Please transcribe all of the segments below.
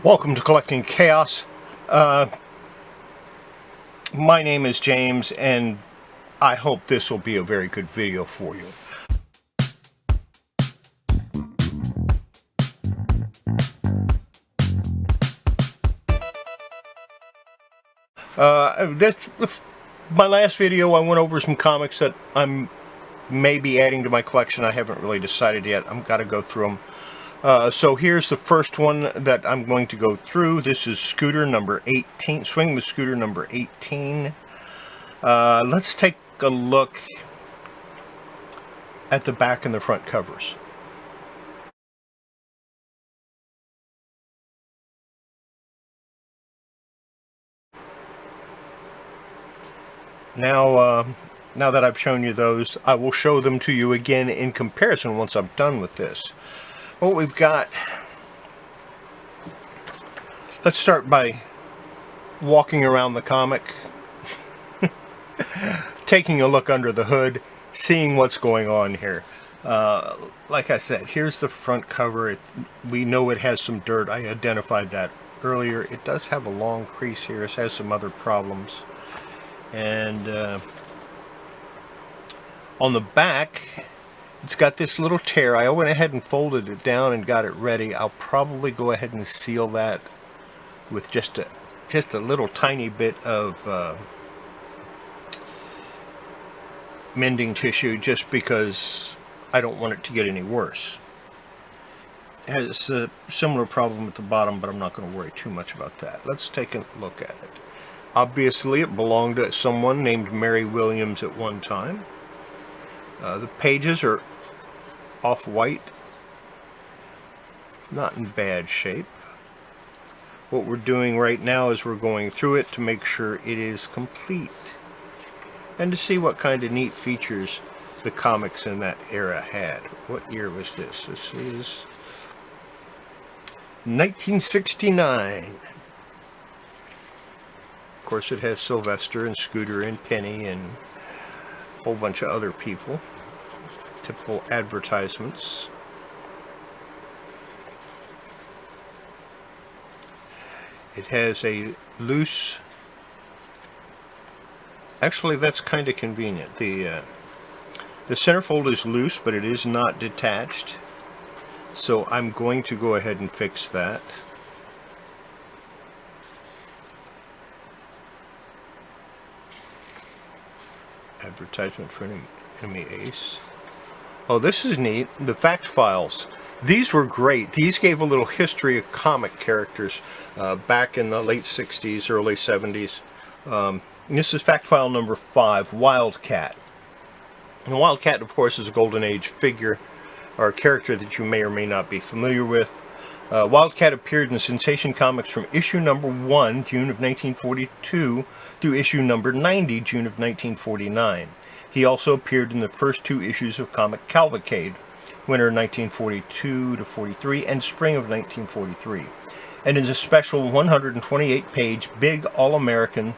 Welcome to Kollecting Kaos. My name is James, and I hope this will be a very good video for you. My last video, I went over some comics that I'm maybe adding to my collection. I haven't really decided yet. I've got to go through them. So here's the first one that I'm going to go through. This is Scooter number 18. Swing with Scooter number 18. Let's take a look at the back and the front covers. Now that I've shown you those, I will show them to you again in comparison once I'm done with this. What we've got, let's start by walking around the comic, taking a look under the hood, seeing what's going on here. Like I said, here's the front cover. We know it has some dirt. I identified that earlier. It does have a long crease here. It has some other problems. And on the back, it's got this little tear. I went ahead and folded it down and got it ready. I'll probably go ahead and seal that with just a little tiny bit of mending tissue, just because I don't want it to get any worse. It has a similar problem at the bottom, but I'm not going to worry too much about that. Let's take a look at it. Obviously, it belonged to someone named Mary Williams at one time. The pages are off-white, not in bad shape. What we're doing right now is we're going through it to make sure it is complete and to see what kind of neat features the comics in that era had. What year was this? This is 1969. Of course, it has Sylvester and Scooter and Penny and a whole bunch of other people. Typical advertisements. It has a loose... Actually, that's kind of convenient. The centerfold is loose, but it is not detached. So I'm going to go ahead and fix that. Advertisement for Enemy Ace. Oh, this is neat. The fact files. These were great. These gave a little history of comic characters back in the late 60s, early 70s. This is fact file number 5, Wildcat. And Wildcat, of course, is a Golden Age figure, or a character that you may or may not be familiar with. Wildcat appeared in Sensation Comics from issue number 1, June of 1942, through issue number 90, June of 1949. He also appeared in the first 2 issues of Comic Cavalcade, winter 1942 to 43 and spring of 1943, and is a special 128-page big all-American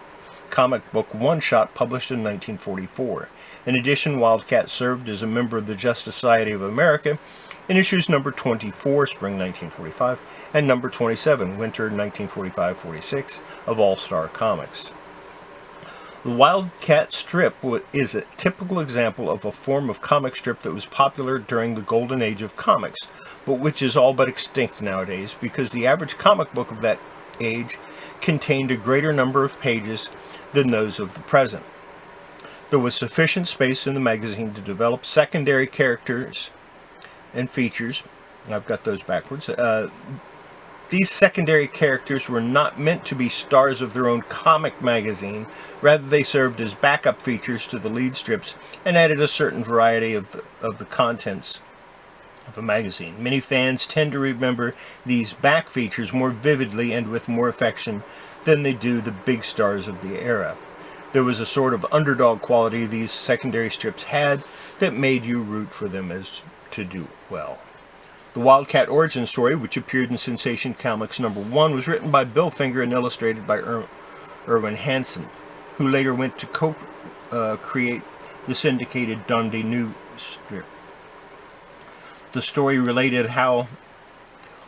comic book one-shot published in 1944. In addition, Wildcat served as a member of the Justice Society of America in issues number 24, spring 1945, and number 27, winter 1945-46 of All-Star Comics. The Wildcat strip is a typical example of a form of comic strip that was popular during the golden age of comics, but which is all but extinct nowadays because the average comic book of that age contained a greater number of pages than those of the present. There was sufficient space in the magazine to develop secondary characters and features. I've got those backwards. These secondary characters were not meant to be stars of their own comic magazine. Rather, they served as backup features to the lead strips and added a certain variety of the contents of a magazine. Many fans tend to remember these back features more vividly and with more affection than they do the big stars of the era. There was a sort of underdog quality these secondary strips had that made you root for them as to do well. The Wildcat origin story, which appeared in Sensation Comics number 1, was written by Bill Finger and illustrated by Irwin Hansen, who later went to co-create the syndicated Dundee News strip. The story related how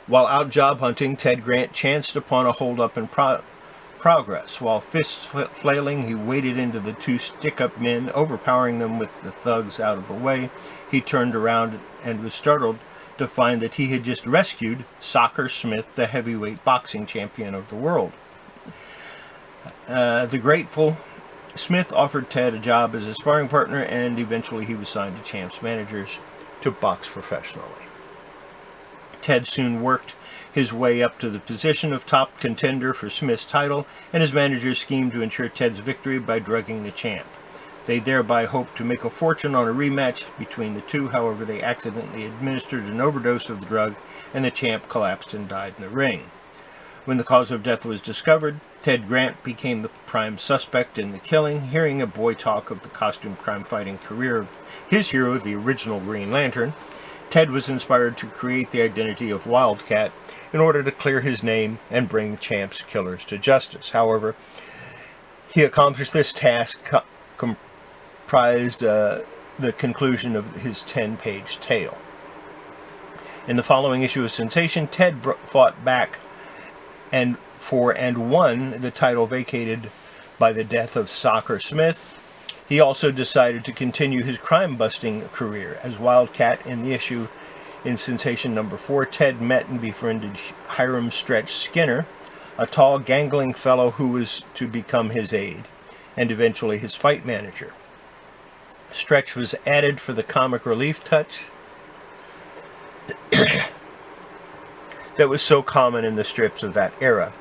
While out job hunting, Ted Grant chanced upon a holdup in progress. While fists flailing, he waded into the two stick-up men, overpowering them with the thugs out of the way. He turned around and was startled to find that he had just rescued Soccer Smith, the heavyweight boxing champion of the world. The grateful Smith offered Ted a job as a sparring partner, and eventually he was signed to Champ's managers to box professionally. Ted soon worked his way up to the position of top contender for Smith's title, and his managers schemed to ensure Ted's victory by drugging the Champ. They thereby hoped to make a fortune on a rematch between the two. However, they accidentally administered an overdose of the drug, and the Champ collapsed and died in the ring. When the cause of death was discovered, Ted Grant became the prime suspect in the killing. Hearing a boy talk of the costume crime-fighting career of his hero, the original Green Lantern, Ted was inspired to create the identity of Wildcat in order to clear his name and bring the Champ's killers to justice. However, he accomplished this task comprised the conclusion of his 10-page tale. In the following issue of Sensation, Ted fought back and won the title vacated by the death of Soccer Smith. He also decided to continue his crime-busting career as Wildcat. In the issue in Sensation number 4, Ted met and befriended Hiram Stretch Skinner, a tall, gangling fellow who was to become his aide, and eventually his fight manager. Stretch was added for the comic relief touch that was so common in the strips of that era.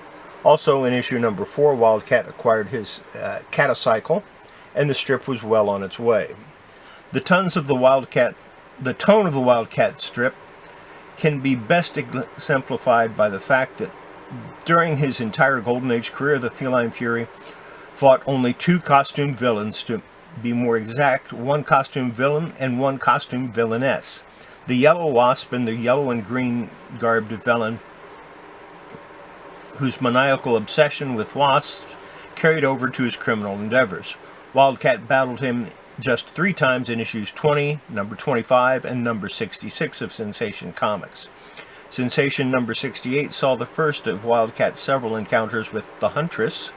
Also, in issue number 4, Wildcat acquired his Catacycle, and the strip was well on its way. The tone of the Wildcat strip can be best exemplified by the fact that during his entire Golden Age career, the Feline Fury fought only 2 costume villains, to be more exact, 1 costume villain and 1 costume villainess. The Yellow Wasp and the yellow and green garbed villain, whose maniacal obsession with wasps carried over to his criminal endeavors. Wildcat battled him just 3 times in issues 20, number 25, and number 66 of Sensation Comics. Sensation number 68 saw the first of Wildcat's several encounters with the Huntress,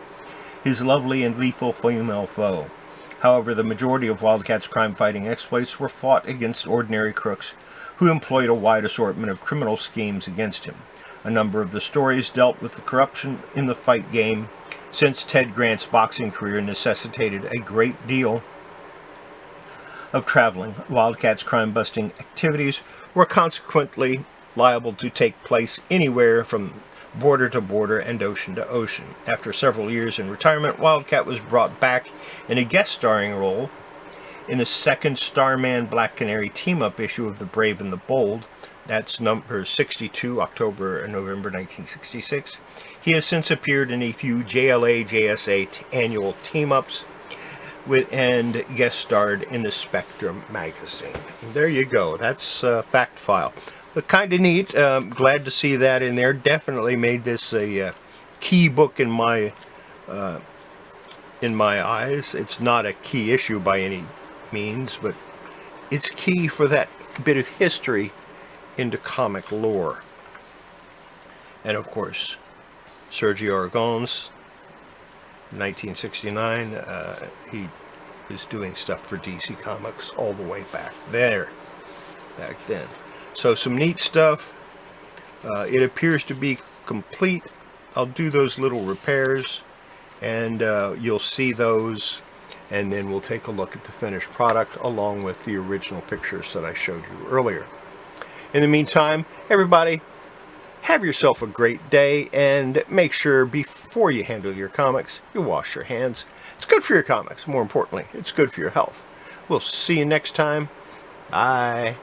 his lovely and lethal female foe. However, the majority of Wildcat's crime-fighting exploits were fought against ordinary crooks who employed a wide assortment of criminal schemes against him. A number of the stories dealt with the corruption in the fight game, since Ted Grant's boxing career necessitated a great deal of traveling. Wildcat's crime-busting activities were consequently liable to take place anywhere from border to border and ocean to ocean. After several years in retirement, Wildcat was brought back in a guest starring role in the second Starman Black Canary team-up issue of The Brave and the Bold. That's number 62, October and November 1966. He has since appeared in a few JLA-JSA annual team-ups and guest starred in the Spectrum magazine. And there you go. That's Fact File. But kind of neat. Glad to see that in there. Definitely made this a key book in my eyes. It's not a key issue by any means, but it's key for that bit of history into comic lore. And of course, Sergio Aragonés, 1969, he was doing stuff for DC Comics all the way back then. So some neat stuff. It appears to be complete. I'll do those little repairs, and you'll see those, and then we'll take a look at the finished product along with the original pictures that I showed you earlier. In the meantime, everybody, have yourself a great day, and make sure before you handle your comics, you wash your hands. It's good for your comics. More importantly, it's good for your health. We'll see you next time. Bye.